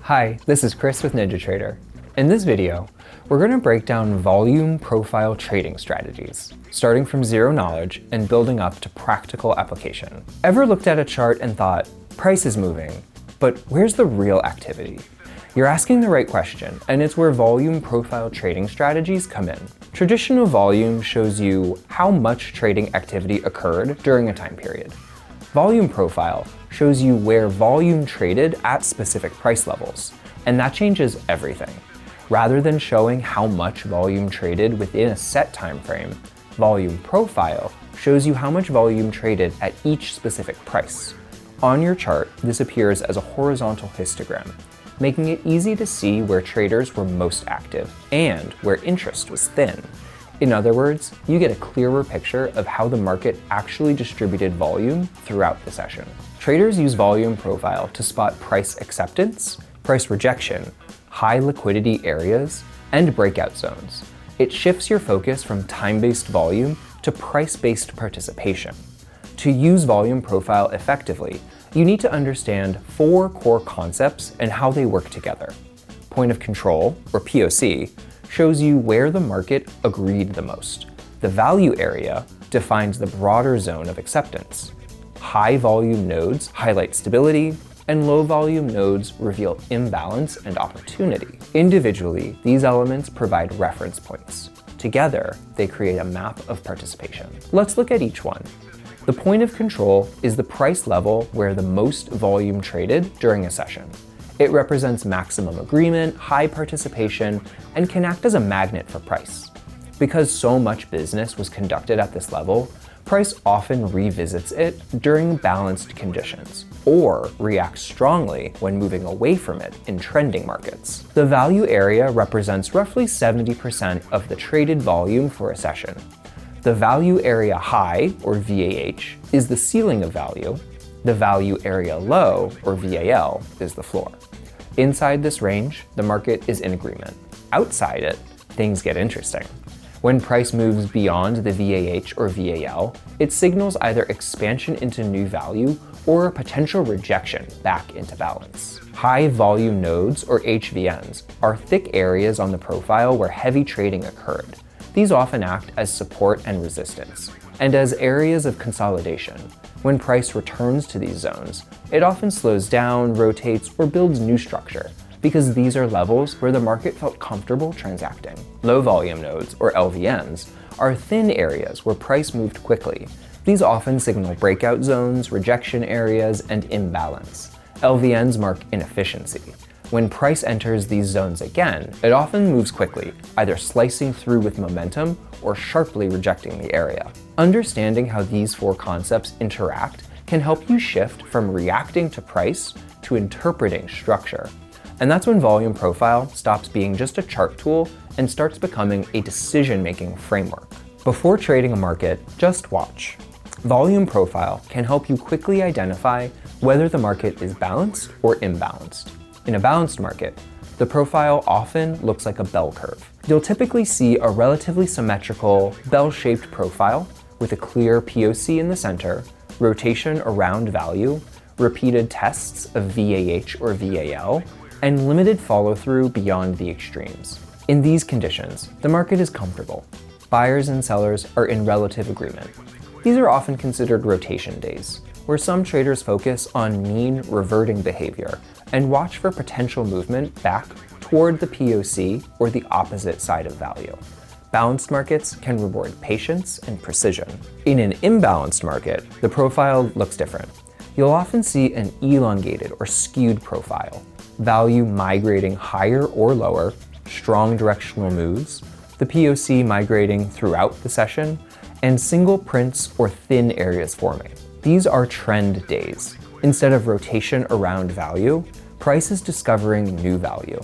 Hi, this is Chris with NinjaTrader. In this video, we're going to break down volume profile trading strategies, starting from zero knowledge and building up to practical application. Ever looked at a chart and thought, price is moving, but where's the real activity? You're asking the right question, and it's where volume profile trading strategies come in. Traditional volume shows you how much trading activity occurred during a time period. Volume profile shows you where volume traded at specific price levels, and that changes everything. Rather than showing how much volume traded within a set time frame, volume profile shows you how much volume traded at each specific price. On your chart, this appears as a horizontal histogram, making it easy to see where traders were most active and where interest was thin. In other words, you get a clearer picture of how the market actually distributed volume throughout the session. Traders use volume profile to spot price acceptance, price rejection, high liquidity areas, and breakout zones. It shifts your focus from time-based volume to price-based participation. To use volume profile effectively, you need to understand 4 core concepts and how they work together. Point of control, or POC, shows you where the market agreed the most. The value area defines the broader zone of acceptance. High volume nodes highlight stability, and low volume nodes reveal imbalance and opportunity. Individually, these elements provide reference points. Together, they create a map of participation. Let's look at each one. The point of control is the price level where the most volume traded during a session. It represents maximum agreement, high participation, and can act as a magnet for price. Because so much business was conducted at this level, price often revisits it during balanced conditions, or reacts strongly when moving away from it in trending markets. The value area represents roughly 70% of the traded volume for a session. The value area high, or VAH, is the ceiling of value. The value area low, or VAL, is the floor. Inside this range, the market is in agreement. Outside it, things get interesting. When price moves beyond the VAH or VAL, it signals either expansion into new value or a potential rejection back into balance. High volume nodes, or HVNs, are thick areas on the profile where heavy trading occurred. These often act as support and resistance, and as areas of consolidation. When price returns to these zones, it often slows down, rotates, or builds new structure, because these are levels where the market felt comfortable transacting. Low volume nodes, or LVNs, are thin areas where price moved quickly. These often signal breakout zones, rejection areas, and imbalance. LVNs mark inefficiency. When price enters these zones again, it often moves quickly, either slicing through with momentum or sharply rejecting the area. Understanding how these 4 concepts interact can help you shift from reacting to price to interpreting structure. And that's when volume profile stops being just a chart tool and starts becoming a decision-making framework. Before trading a market, just watch. Volume profile can help you quickly identify whether the market is balanced or imbalanced. In a balanced market, the profile often looks like a bell curve. You'll typically see a relatively symmetrical, bell-shaped profile with a clear POC in the center, rotation around value, repeated tests of VAH or VAL, and limited follow-through beyond the extremes. In these conditions, the market is comfortable. Buyers and sellers are in relative agreement. These are often considered rotation days, where some traders focus on mean reverting behavior and watch for potential movement back toward the POC or the opposite side of value. Balanced markets can reward patience and precision. In an imbalanced market, the profile looks different. You'll often see an elongated or skewed profile, value migrating higher or lower, strong directional moves, the POC migrating throughout the session, and single prints or thin areas forming. These are trend days. Instead of rotation around value, price is discovering new value.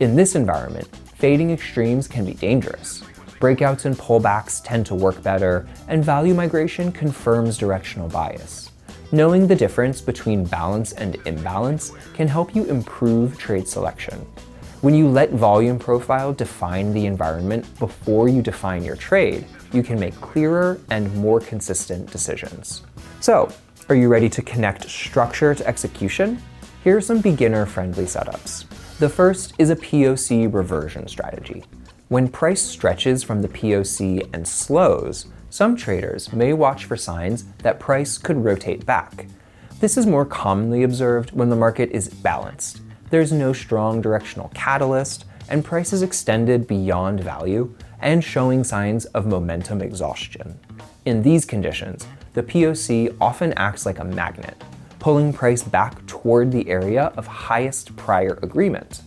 In this environment, fading extremes can be dangerous. Breakouts and pullbacks tend to work better, and value migration confirms directional bias. Knowing the difference between balance and imbalance can help you improve trade selection. When you let volume profile define the environment before you define your trade, you can make clearer and more consistent decisions. So, are you ready to connect structure to execution? Here are some beginner-friendly setups. The first is a POC reversion strategy. When price stretches from the POC and slows, some traders may watch for signs that price could rotate back. This is more commonly observed when the market is balanced. There's no strong directional catalyst, and price is extended beyond value and showing signs of momentum exhaustion. In these conditions, the POC often acts like a magnet, pulling price back toward the area of highest prior agreement.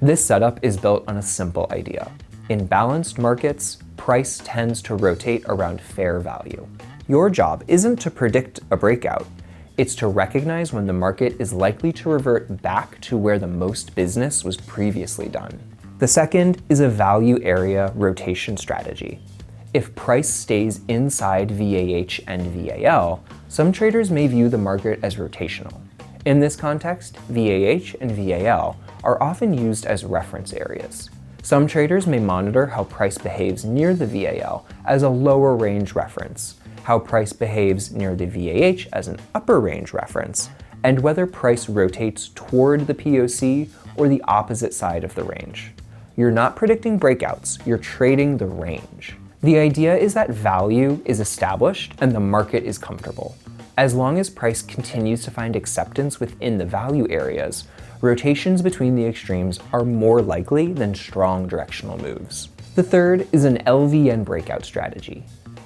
This setup is built on a simple idea. In balanced markets, price tends to rotate around fair value. Your job isn't to predict a breakout, it's to recognize when the market is likely to revert back to where the most business was previously done. The second is a value area rotation strategy. If price stays inside VAH and VAL, some traders may view the market as rotational. In this context, VAH and VAL are often used as reference areas. Some traders may monitor how price behaves near the VAL as a lower range reference, how price behaves near the VAH as an upper range reference, and whether price rotates toward the POC or the opposite side of the range. You're not predicting breakouts, you're trading the range. The idea is that value is established and the market is comfortable. As long as price continues to find acceptance within the value areas, rotations between the extremes are more likely than strong directional moves. The third is an LVN breakout strategy.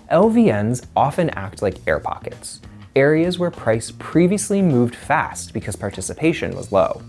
LVNs often act like air pockets, areas where price previously moved fast because participation was low.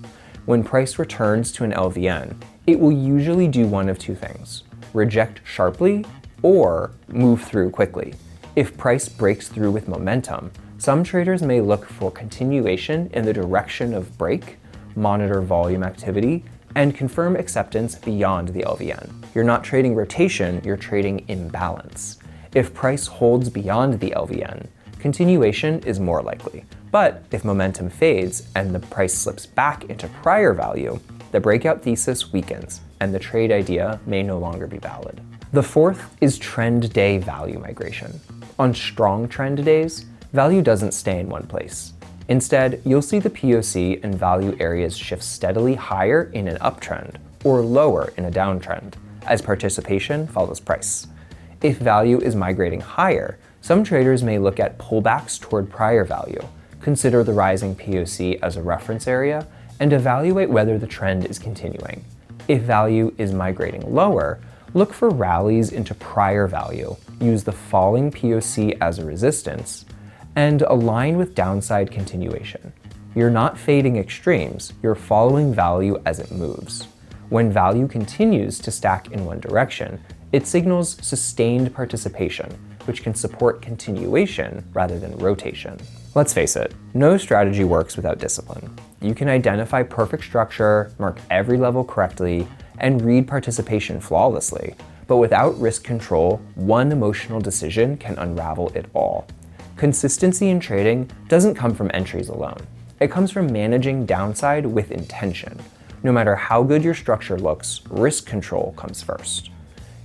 When price returns to an LVN, it will usually do one of two things: reject sharply or move through quickly. If price breaks through with momentum, some traders may look for continuation in the direction of break, monitor volume activity, and confirm acceptance beyond the LVN. You're not trading rotation, you're trading imbalance. If price holds beyond the LVN, continuation is more likely. But if momentum fades and the price slips back into prior value, the breakout thesis weakens, and the trade idea may no longer be valid. The fourth is trend day value migration. On strong trend days, value doesn't stay in one place. Instead, you'll see the POC and value areas shift steadily higher in an uptrend or lower in a downtrend as participation follows price. If value is migrating higher, some traders may look at pullbacks toward prior value, consider the rising POC as a reference area, and evaluate whether the trend is continuing. If value is migrating lower, look for rallies into prior value, use the falling POC as a resistance, and align with downside continuation. You're not fading extremes, you're following value as it moves. When value continues to stack in one direction, it signals sustained participation, which can support continuation rather than rotation. Let's face it, no strategy works without discipline. You can identify perfect structure, mark every level correctly, and read participation flawlessly, but without risk control, one emotional decision can unravel it all. Consistency in trading doesn't come from entries alone. It comes from managing downside with intention. No matter how good your structure looks, risk control comes first.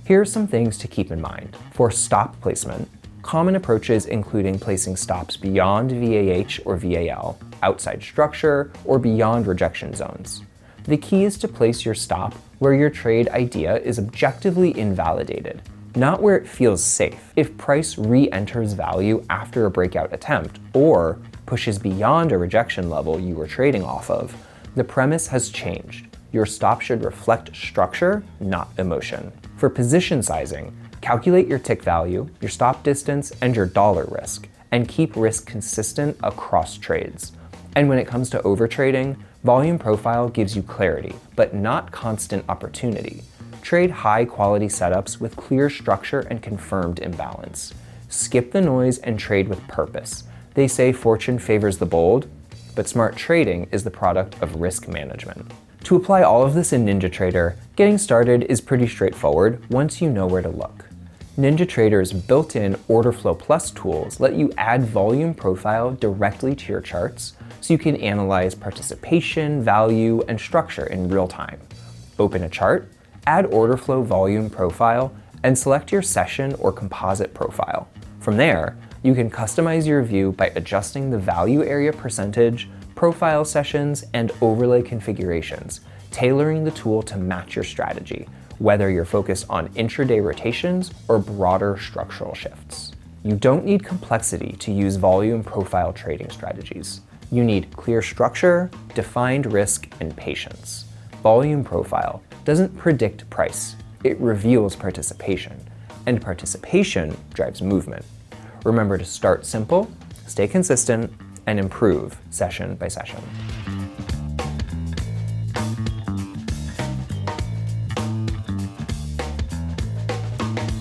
Here are some things to keep in mind. For stop placement, common approaches including placing stops beyond VAH or VAL, outside structure, or beyond rejection zones. The key is to place your stop where your trade idea is objectively invalidated, not where it feels safe. If price re-enters value after a breakout attempt or pushes beyond a rejection level you were trading off of, the premise has changed. Your stop should reflect structure, not emotion. For position sizing, calculate your tick value, your stop distance, and your dollar risk, and keep risk consistent across trades. And when it comes to overtrading, volume profile gives you clarity, but not constant opportunity. Trade high-quality setups with clear structure and confirmed imbalance. Skip the noise and trade with purpose. They say fortune favors the bold, but smart trading is the product of risk management. To apply all of this in NinjaTrader, getting started is pretty straightforward once you know where to look. NinjaTrader's built-in Order Flow Plus tools let you add volume profile directly to your charts so you can analyze participation, value, and structure in real time. Open a chart, add order flow volume profile, and select your session or composite profile. From there, you can customize your view by adjusting the value area percentage, profile sessions, and overlay configurations, tailoring the tool to match your strategy, whether you're focused on intraday rotations or broader structural shifts. You don't need complexity to use volume profile trading strategies. You need clear structure, defined risk, and patience. Volume profile doesn't predict price, it reveals participation, and participation drives movement. Remember to start simple, stay consistent, and improve session by session.